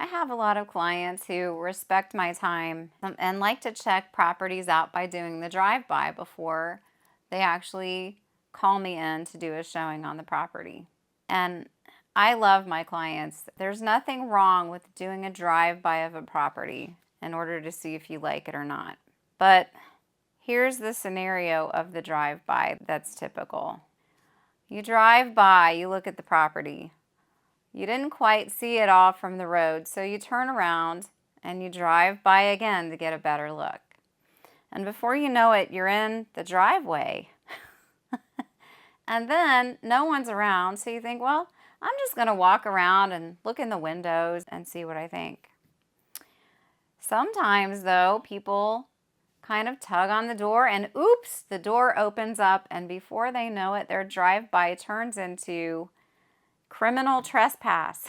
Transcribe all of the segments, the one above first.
I have a lot of clients who respect my time and like to check properties out by doing the drive-by before they actually call me in to do a showing on the property. And I love my clients. There's nothing wrong with doing a drive-by of a property in order to see if you like it or not. But here's the scenario of the drive-by that's typical. You drive by, you look at the property. You didn't quite see it all from the road, so you turn around and you drive by again to get a better look. And before you know it, you're in the driveway. And then no one's around, so you think, well, I'm just going to walk around and look in the windows and see what I think. Sometimes, though, people kind of tug on the door and oops, the door opens up, and before they know it, their drive-by turns into criminal trespass.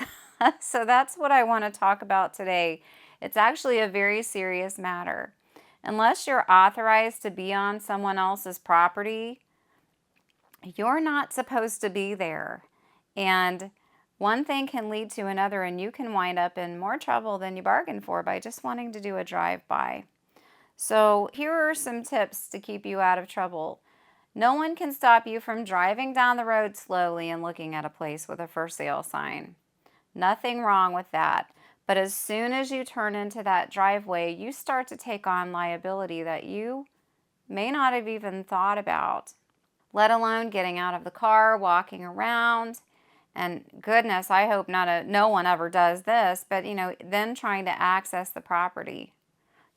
So that's what I want to talk about today. It's actually a very serious matter. Unless you're authorized to be on someone else's property, you're not supposed to be there. And one thing can lead to another, and you can wind up in more trouble than you bargained for by just wanting to do a drive-by. So here are some tips to keep you out of trouble. No one can stop you from driving down the road slowly and looking at a place with a for sale sign. Nothing wrong with that. But as soon as you turn into that driveway, you start to take on liability that you may not have even thought about, let alone getting out of the car, walking around. And goodness, I hope no one ever does this, but then trying to access the property.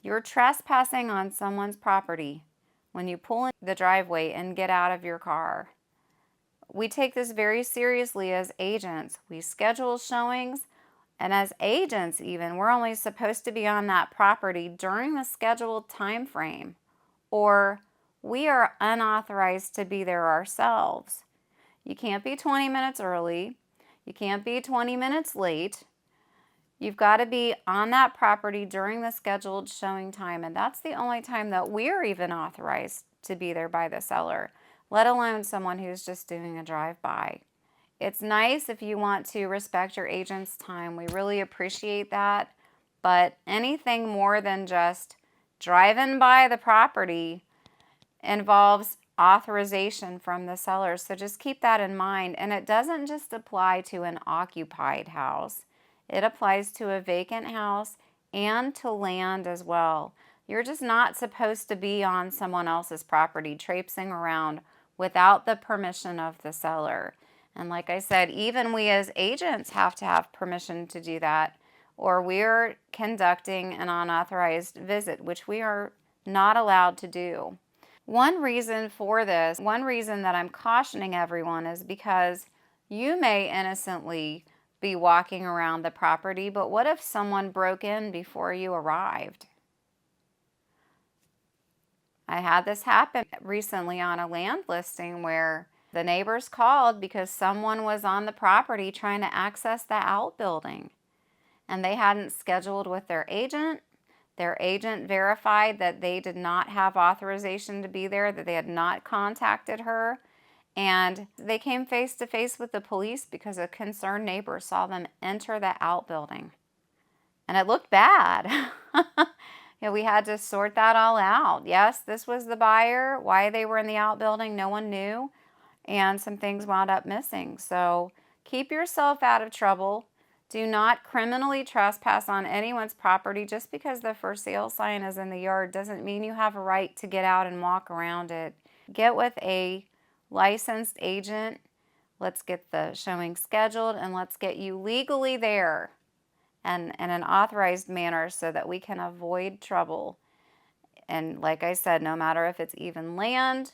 You're trespassing on someone's property when you pull in the driveway and get out of your car. We take this very seriously as agents. We schedule showings, and as agents even, we're only supposed to be on that property during the scheduled time frame, or we are unauthorized to be there ourselves. You can't be 20 minutes early. You can't be 20 minutes late. You've got to be on that property during the scheduled showing time, and that's the only time that we're even authorized to be there by the seller, let alone someone who's just doing a drive-by. It's nice if you want to respect your agent's time. We really appreciate that, but anything more than just driving by the property involves authorization from the seller, so just keep that in mind. And it doesn't just apply to an occupied house. It applies to a vacant house and to land as well. You're just not supposed to be on someone else's property traipsing around without the permission of the seller. And like I said, even we as agents have to have permission to do that, or we're conducting an unauthorized visit, which we are not allowed to do. One reason for this, one reason that I'm cautioning everyone is because you may innocently be walking around the property, but what if someone broke in before you arrived? I had this happen recently on a land listing where the neighbors called because someone was on the property trying to access the outbuilding, and they hadn't scheduled with their agent. Their agent verified that they did not have authorization to be there, that they had not contacted her. And they came face to face with the police because a concerned neighbor saw them enter the outbuilding. And it looked bad. We had to sort that all out. Yes, this was the buyer. Why they were in the outbuilding, no one knew. And some things wound up missing. So keep yourself out of trouble. Do not criminally trespass on anyone's property. Just because the for sale sign is in the yard doesn't mean you have a right to get out and walk around it. Get with a licensed agent. Let's get the showing scheduled, and let's get you legally there and in an authorized manner so that we can avoid trouble. And like I said, no matter if it's even land,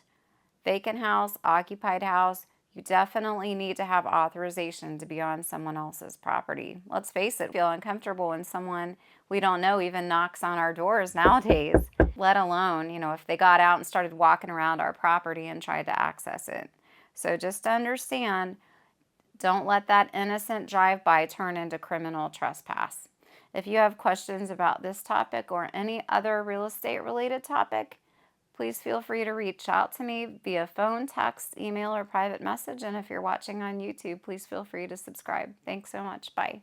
vacant house, occupied house, you definitely need to have authorization to be on someone else's property. Let's face it, we feel uncomfortable when someone we don't know even knocks on our doors nowadays, let alone, if they got out and started walking around our property and tried to access it. So just understand, don't let that innocent drive-by turn into criminal trespass. If you have questions about this topic or any other real estate related topic, please feel free to reach out to me via phone, text, email, or private message. And if you're watching on YouTube, please feel free to subscribe. Thanks so much. Bye.